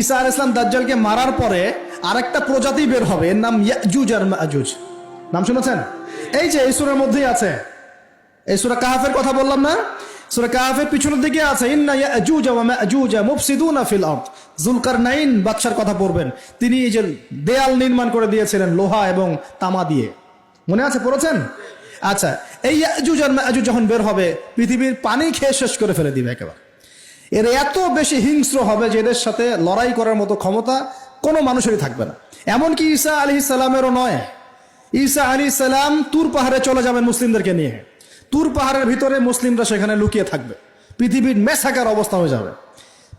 ঈসা আলাইহিস সালাম দাজ্জালকে মারার পরে আরেকটা প্রজাতি বের হবে, এর নাম ইয়াজুজ আর মাজুজ। নাম শুনেছেন? এই যে এই সূরার মধ্যেই আছে, এই সূরা কাহাফের কথা বললাম না, সূরা কাহাফের পিছনের দিকে আছে ইন্না ইয়াজুজ ওয়া মাজুজ মুফসিদুনা ফিল আরদ। যুলকারনাইন বাদশার কথা পড়বেন, তিনি এই যে দেয়াল নির্মাণ করে দিয়েছিলেন লোহা এবং তামা দিয়ে, মনে আছে, পড়েছেন? আচ্ছা, এই ইয়াজুজ আর মাজুজ যখন বের হবে পৃথিবীর পানি খেয়ে শেষ করে ফেলে দিবে একেবারে। এর এত বেশি হিংস্র হবে যে এদের সাথে লড়াই করার মতো ক্ষমতা কোনো মানুষেরই থাকবে না। এমনকি ঈসা আলাইহিস সালামেরও নয়। ঈসা আলাইহিস সালাম তুর পাহাড়ে চলে যাবেন মুসলিমদেরকে নিয়ে, তুর পাহাড়ের ভিতরে মুসলিমরা সেখানে লুকিয়ে থাকবে, পৃথিবীর মেসাকার অবস্থা হয়ে যাবে,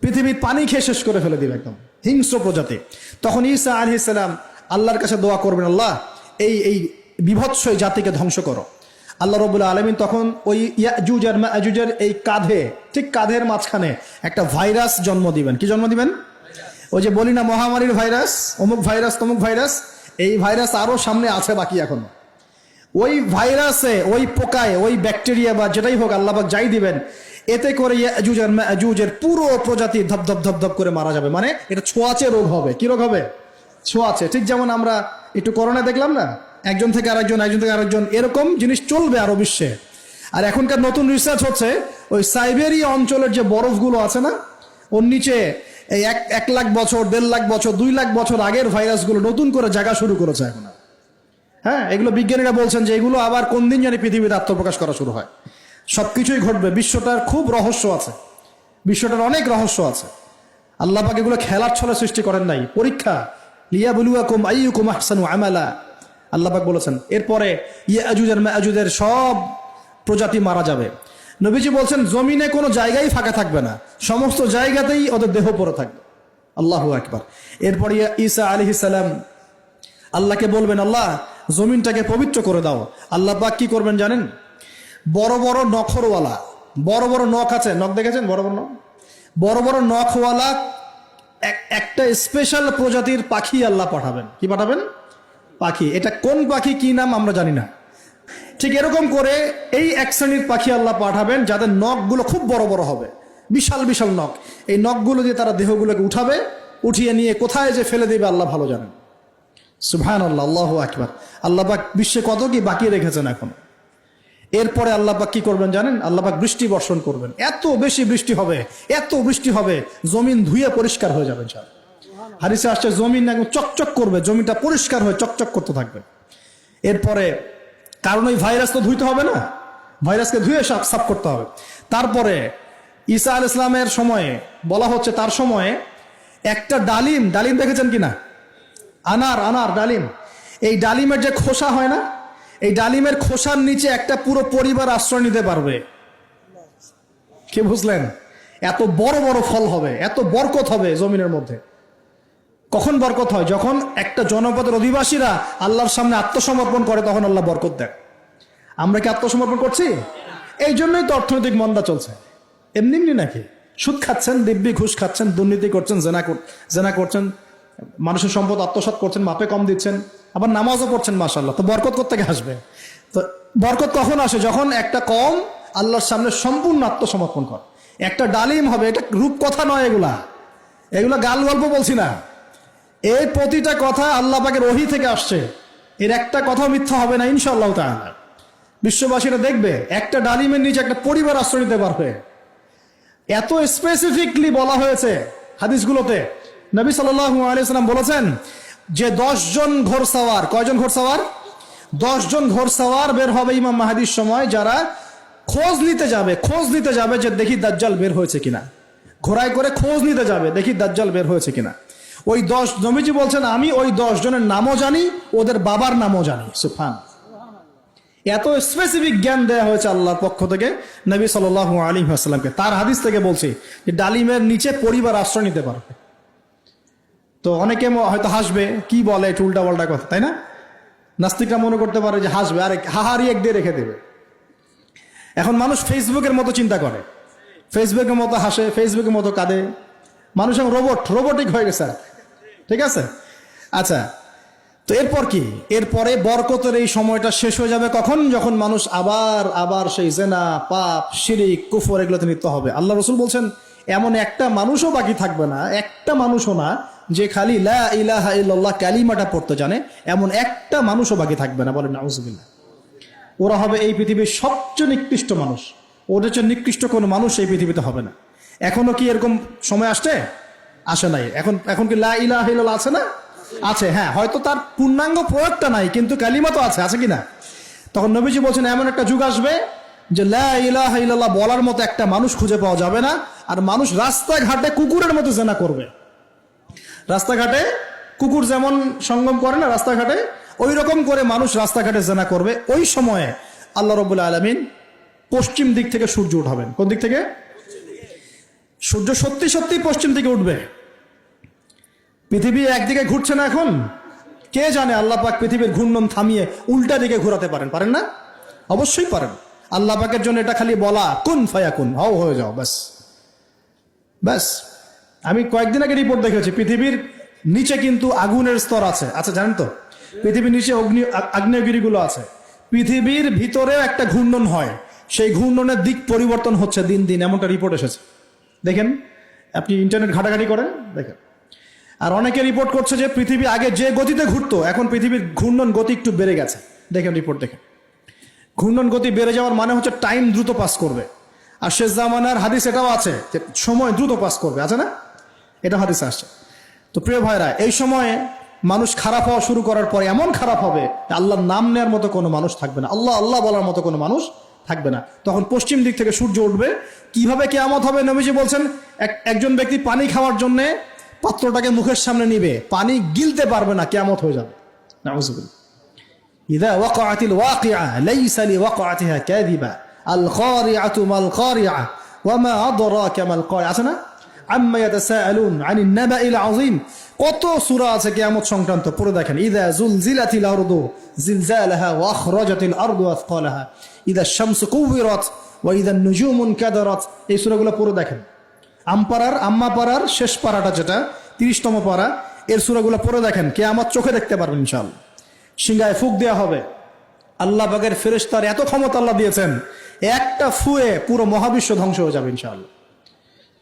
পৃথিবীর পানি খেয়ে শেষ করে ফেলে দিবে একদম হিংস্র প্রজাতি। তখন ঈসা আলাইহিস সালাম আল্লাহর কাছে দোয়া করবেন, আল্লাহ এই বিভৎস জাতিকে ধ্বংস করো। আল্লাহ রাব্বুল আলামিন তখন ওই ইয়াজুজ আর মাজুজের এই কাঁধে, ঠিক কাঁধের মাঝখানে একটা ভাইরাস জন্ম দিবেন। কি জন্ম দিবেন? ওই যে বলি না মহামারীর ভাইরাস, অমুক ভাইরাস তমুক ভাইরাস, এই ভাইরাস আরো সামনে আছে বাকি এখনো। ওই ভাইরাসে, ওই পোকায়, ওই ব্যাকটেরিয়া বা যেটাই হোক আল্লাহ পাক যাই দিবেন, এতে করে ইয়াজুজ আর মাজুজের পুরো প্রজাতি ধপ ধপ ধপ করে মারা যাবে। মানে এটা ছোঁয়াচে রোগ হবে। কি রোগ হবে? ছোঁয়াচে। ঠিক যেমন আমরা একটু করোনা দেখলাম না, একজন থেকে আরেকজন, একজন থেকে আরেকজন, এরকম জিনিস চলবে আরো বিশ্বে। আর এখনকার নতুন রিসার্চ হচ্ছে ওই সাইবেরিয়া অঞ্চলের যে বরফগুলো আছে না, ওর নিচে এই 1 লাখ বছর, 1.5 লাখ বছর, 2 লাখ বছর আগের ভাইরাসগুলো নতুন করে জায়গা শুরু করেছে এখন। হ্যাঁ, এগুলো বিজ্ঞানীরা বলছেন যে এগুলো আবার কোন দিন জানি পৃথিবীতে আত্মপ্রকাশ করা শুরু হয়। সবকিছুই ঘটবে। বিশ্বটার খুব রহস্য আছে, বিশ্বটার অনেক রহস্য আছে। আল্লাহ পাক এগুলো খেলার ছলে সৃষ্টি করেন নাই, পরীক্ষা। লিয়াবলুয়াকুম আইয়ুকুম আহসানু আমালা, আল্লাহ পাক বলেছেন। এরপরে ইয়াজুজ আর মাজুজের সব প্রজাতি মারা যাবে। নবীজি বলছেন জমিনে কোনো জায়গায় ফাঁকা থাকবে না, সমস্ত জায়গাতেই ওদের দেহ পড়ে থাকবে। আল্লাহু আকবার। এরপরে ঈসা আলাইহিস সালাম আল্লাহকে বলবেন, আল্লাহ জমিনটাকে পবিত্র করে দাও। আল্লাহ পাক কি করবেন জানেন? বড় বড় নখরওয়ালা, বড় বড় নখ আছে, নখ দেখেছেন? বড় বড় নখ, বড় বড় নখওয়ালা একটা স্পেশাল প্রজাতির পাখি আল্লাহ পাঠাবেন। কি পাঠাবেন? পাখি। এটা কোন পাখি, কি নাম আমরা জানি না। ঠিক এরকম করে এই এক শ্রেণীর পাখি আল্লাহ পাঠাবেন যাদের নখগুলো খুব বড় বড় হবে, বিশাল বিশাল নখ। এই নখগুলো দিয়ে তারা দেহগুলোকে উঠাবে, উঠিয়ে নিয়ে কোথায় যে ফেলে দেবে আল্লাহ ভালো জানেন। সুবহানাল্লাহ, আল্লাহু আকবার। আল্লাহ পাক বিশ্বে কত কি বাকি রেখেছেন এখন। এরপরে আল্লাহ পাক কি করবেন জানেন? আল্লাহ পাক বৃষ্টি বর্ষণ করবেন। এত বেশি বৃষ্টি হবে, এত বৃষ্টি হবে, জমিন ধুয়ে পরিষ্কার হয়ে যাবে। হাদিসে আসছে জমিন একদম চকচক করবে, জমিটা পরিষ্কার হয়ে চকচক করতে থাকবে। এরপরে কারণ ওই ভাইরাস তো ধুইতে হবে না, ভাইরাসকে ধুয়ে সাফ করতে হবে। তারপরে ঈসা আলাইহিস সালামের সময়ে বলা হচ্ছে, তার সময়ে একটা ডালিম, ডালিম দেখেছেন কিনা? আনার ডালিম, এই ডালিমের যে খোসা হয় না, এই ডালিমের খোসার নিচে একটা পুরো পরিবার আশ্রয় নিতে পারবে। কি বুঝলেন? এত বড় বড় ফল হবে, এত বরকত হবে জমিনের মধ্যে। কখন বরকত হয়? যখন একটা জনপদের অধিবাসীরা আল্লাহর সামনে আত্মসমর্পণ করে, তখন আল্লাহ বরকত দেয়। আমরা কি আত্মসমর্পণ করছি? এই জন্যই তো অর্থনৈতিক মন্দা চলছে। এমনি এমনি নাকি? সুদ খাচ্ছেন, দিব্যি ঘুষ খাচ্ছেন, দুর্নীতি করছেন, জেনা করছেন, মানুষের সম্পদ আত্মসাৎ করছেন, মাপে কম দিচ্ছেন, আবার নামাজও পড়ছেন, মাশাআল্লাহ। তো বরকত কোত্থেকে আসবে? তো বরকত কখন আসে? যখন একটা কম আল্লাহর সামনে সম্পূর্ণ আত্মসমর্পণ করে। একটা ডালিম হবে, এটা রূপকথা নয়, এগুলা গাল গল্প বলছি না। এই প্রতিটা কথা আল্লাহ পাকের ওহী থেকে আসছে, এর একটা কথা মিথ্যা হবে না ইনশাআল্লাহ তাআলা। বিশ্ববাসীরা দেখবে একটা ডালিমের নিচে একটা পরিবার আশ্রয় নিতে পারবে। এত স্পেসিফিকলি বলা হয়েছে হাদিসগুলোতে। নবী সাল্লাল্লাহু আলাইহি ওয়াসাল্লাম বলেছেন যে 10 জন ঘোড়সওয়ার, কয়জন ঘোড়সওয়ার? 10 জন ঘোড়সওয়ার বের হবে ইমাম মাহদির সময়, যারা খোঁজ নিতে যাবে যে দেখি দাজ্জাল বের হয়েছে কিনা। ঘোড়ায় করে খোঁজ নিতে যাবে, দেখি দাজ্জাল বের হয়েছে কিনা। ওই 10, নবীজি বলছেন আমি ওই 10 জনের নামও জানি, ওদের বাবার নামও জানি। সুবহানাল্লাহ। এত স্পেসিফিক জ্ঞান দেয়া হয়েছে আল্লাহর পক্ষ থেকে নবী সাল্লাল্লাহু আলাইহি ওয়াসাল্লামকে। তার হাদিস থেকে বলছি যে ডালিমের নিচে পরিবার আশ্রয় নিতে পারবে। তো অনেকে হয়তো হাসবে, কি বলে একটু উল্টা পাল্টা কথা, তাই না? নাস্তিকরা মনে করতে পারে যে হাসবে, আরে হাহারি এক দিয়ে রেখে দেবে। এখন মানুষ ফেসবুকের মতো চিন্তা করে, ফেসবুকের মতো হাসে, ফেসবুকের মতো কাঁদে। মানুষ এখন রোবটিক হয়ে গেছে। ঠিক আছে, আচ্ছা। তো এরপর কি? এরপরে বরকতের এই সময়টা শেষ হয়ে যাবে কখন? যখন মানুষ আবার সেই জেনা, পাপ, শিরিক, কুফর এগুলোতে লিপ্ত হবে। আল্লাহ রাসূল বলছেন এমন একটা মানুষও বাকি থাকবে না, একটা মানুষও না যে খালি লা ইলাহা ইল্লাল্লাহ কালিমাটা পড়তে জানে, এমন একটা মানুষও বাকি থাকবে না। বলেন নাউজুবিল্লাহ। ওরা হবে এই পৃথিবীর সবচেয়ে নিকৃষ্ট মানুষ। ওদের চেয়ে নিকৃষ্ট কোনো মানুষ এই পৃথিবীতে হবে না। এখনো কি এরকম সময় আসছে? আসে নাই। এখন কি লা ইলাহা ইল্লাল্লাহ আছে না? আছে, হ্যাঁ, হয়তো তার পূর্ণাঙ্গ প্রয়োগটা নাই, কিন্তু কালিমা তো আছে কি না? তখন নবীজি বলছেন এমন একটা যুগ আসবে যে লা ইলাহা ইল্লাল্লাহ বলার মতো একটা মানুষ খুঁজে পাওয়া যাবে না, আর মানুষ রাস্তাঘাটে কুকুরের মতো জেনা করবে। রাস্তাঘাটে কুকুর যেমন সঙ্গম করে না রাস্তাঘাটে, ওই রকম করে মানুষ রাস্তাঘাটে জেনা করবে। ওই সময়ে আল্লাহ রাব্বুল আলামিন পশ্চিম দিক থেকে সূর্য উঠাবেন। কোন দিক থেকে? সূর্য সত্যি সত্যি পশ্চিম দিকে উঠবে। পৃথিবী একদিকে ঘুরছে না এখন, কে জানে আল্লাহ পাক পৃথিবীর ঘূর্ণন থামিয়ে উল্টা দিকে ঘোরাতে পারেন না? অবশ্যই পারেন। আল্লাহ পাকের জন্য এটা খালি বলা, কুন ফায়াকুন, হও হয়ে যাও, ব্যাস ব্যাস। আমি কয়েকদিন আগে রিপোর্ট দেখেছি, পৃথিবীর নিচে কিন্তু আগুনের স্তর আছে। আচ্ছা, জানেন তো পৃথিবীর নিচে আগ্নেয়গিরিগুলো আছে। পৃথিবীর ভিতরেও একটা ঘূর্ণন হয়, সেই ঘূর্ণনের দিক পরিবর্তন হচ্ছে দিন দিন, এমনটা রিপোর্ট এসেছে। দেখেন, আপনি ইন্টারনেট ঘাটাঘাটি করেন, দেখেন। আর অনেকে রিপোর্ট করছে যে পৃথিবী আগে যে গতিতে ঘুরতো, এখন পৃথিবীর ঘূর্ণন গতি একটু বেড়ে গেছে। দেখেন রিপোর্ট, দেখেন। ঘূর্ণন গতি বেড়ে যাওয়ার মানে হচ্ছে টাইম দ্রুত পাস করবে। আর শেষ জামানার হাদিস এটাও আছে যে সময় দ্রুত পাস করবে, আছে না? এটা হাদিস আসছে। তো প্রিয় ভাইরা, এই সময়ে মানুষ খারাপ হওয়া শুরু করার পরে এমন খারাপ হবে, আল্লাহর নাম নেওয়ার মতো কোনো মানুষ থাকবে না, আল্লাহ আল্লাহ বলার মতো কোনো মানুষ থাকবে না। তখন পশ্চিম দিক থেকে সূর্য উঠবে। কিভাবে কিয়ামত হবে? নবীজি বলছেন একজন ব্যক্তি পানি খাওয়ার জন্য পাত্রটাকে মুখের সামনে নিবে, পানি গিলতে পারবে না, কিয়ামত হয়ে যাবে। নাউযুবিল্লাহ। ইযা ওয়াকাআতিল ওয়াকিআ লাইসা লিওয়াকাআতিহা কাযিবা আল কারিআতু মাল কারিআ ওয়া মা আদরাকা মাল কারিআ। আছে না? আম্মা ইয়াতাসাআলুন আনিন নাবাইল আযীম। কত সূরা আছে কিয়ামত সংক্রান্ত, পড়ে দেখেন। ইযা যুলজিলাতিল আরদু জিলজালাহা ওয়া আখরাজাতিল আরদু আসকালাহা ইযা শামসু কুবিরাত ওয়া ইযা নুজুমু কাদারাত। এই সূরাগুলো পড়ে দেখেন। আম্মা পাড়ার শেষ পাড়াটা, যেটা 30তম পাড়া, এর সূরাগুলো পড়ে দেখেন। কিয়ামত চোখে দেখতে পারবেন ইনশাআল্লাহ। সিংহায় ফুঁক দেওয়া হবে। আল্লাহ পাকের ফেরেশতার এত ক্ষমতা আল্লাহ দিয়েছেন, একটা ফুয়ে পুরো মহাবিশ্ব ধ্বংস হয়ে যাবে ইনশাআল্লাহ।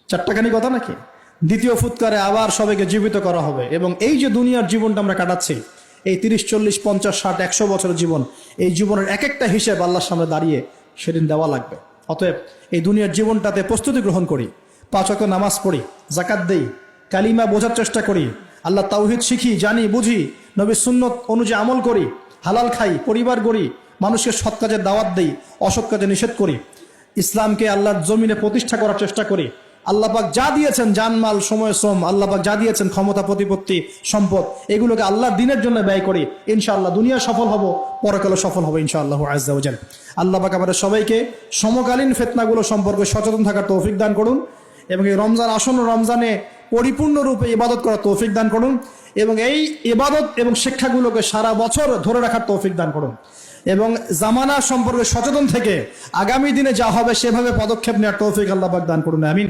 চারটাখানি কথা নাকি? দ্বিতীয় ফুৎকারে আবার সবাইকে জীবিত করা হবে। এবং এই যে দুনিয়ার জীবনটা আমরা কাটাচ্ছি, এই 30, 40, 50, 60, 100 বছরের জীবন, এই জীবনের এক একটা হিসেব আল্লাহর সামনে দাঁড়িয়ে সেদিন দেওয়া লাগবে। অতএব এই দুনিয়ার জীবনটাতে প্রস্তুতি গ্রহণ করি, 5 ওয়াক্ত নামাজ পড়ি, যাকাত দেই, কালিমা বোঝার চেষ্টা করি, আল্লাহ তাওহীদ শিখি, জানি, বুঝি, নবীর সুন্নত অনুযায়ী আমল করি, হালাল খাই, পরিবার গড়ি, মানুষকে সৎ কাজের দাওয়াত দেই, অসৎ কাজে নিষেধ করি, ইসলামকে আল্লাহর জমিনে প্রতিষ্ঠা করার চেষ্টা করি। আল্লাহ পাক যা দিয়েছেন, জানমাল, সময়, শ্রম, আল্লাহ পাক যা দিয়েছেন, ক্ষমতা, প্রতিপত্তি, সম্পদ, এগুলোকে আল্লাহর দ্বীনের জন্য ব্যয় করি। ইনশাআল্লাহ দুনিয়া সফল হব, পরকালে সফল হব ইনশাআল্লাহ আযজা ওয়া জাল। আল্লাহ পাক আমাদের সবাইকে সমকালীন ফিতনাগুলো সম্পর্কে সচেতন থাকার তৌফিক দান করুন, এবং এই রমজান, আসন্ন রমজানে পরিপূর্ণরূপে ইবাদত করার তৌফিক দান করুন, এবং এই ইবাদত এবং শিক্ষাগুলোকে সারা বছর ধরে রাখার তৌফিক দান করুন, এবং জামানা সম্পর্কে সচেতন থেকে আগামী দিনে যা হবে সেভাবে পদক্ষেপ নেওয়ার তৌফিক আল্লাহ পাক দান করুন। আমিন।